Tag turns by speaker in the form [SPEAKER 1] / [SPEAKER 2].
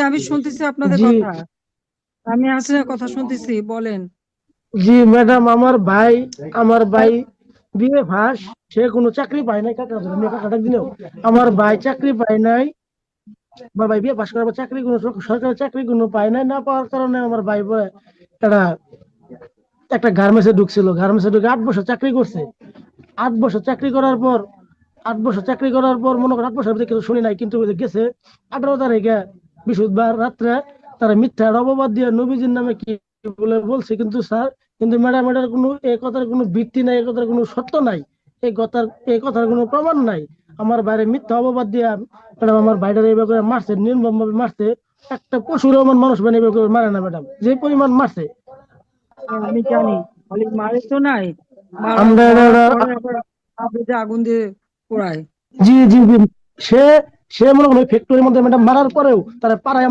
[SPEAKER 1] আমি শুনতেছি আপনাদের
[SPEAKER 2] জি
[SPEAKER 1] কথা। আমি হাসিনার কথা শুনতেছি, বলেন।
[SPEAKER 2] জি ম্যাডাম, আমার ভাই বিএ পাস, সে কোনো চাকরি পায় নাই। কাকাটা দিলেও আমার ভাই চাকরি পায় নাই। আমার ভাই বিএ পাস করার পর চাকরি কোনো সরকারি চাকরি কোনো পায় নাই, না পাওয়ার কারণে আমার ভাই একটা একটা গার্মেন্টসে ঢুকছিল। গার্মেন্টসে ঢুকে 8 বছর চাকরি করছে। 8 বছর চাকরি করার পর 8 বছর চাকরি করার পর মনে করেন 8 বছর কিছু শুনি নাই, কিন্তু ওই যে গেছে 18 তারিখে বৃহস্পতিবার রাত্রে তারা মিথ্যা অপবাদ দিয়ে নবীজির নামে কি বলে বলছে। কিন্তু স্যার, কিন্তু ম্যাডাম, এটার কোনো এই কথার কোনো ভিত্তি নাই, এই কথার কোনো সত্য নাই, এই কথার কোনো প্রমাণ নাই। আমার বাইরে মিথ্যা অপবাদ দিয়ে ম্যাডাম আমার বাইরে এইভাবে মারছে, নির্মম ভাবে মারছে। একটা পশুর এমন মানুষ মানে এইভাবে মারে না ম্যাডাম, যে পরিমাণ মারছে।
[SPEAKER 1] হ্যাঁ, আমি জানি। খালি মারে তো নাই,
[SPEAKER 2] আমরা
[SPEAKER 1] মারার পরে আবার আগুনে আগুন দিয়ে পোড়ায়।
[SPEAKER 2] জি জি জি, সে সে মনে হয় ফ্যাক্টরির মধ্যে ম্যাডাম মারার পরেও তারা পাড়ায়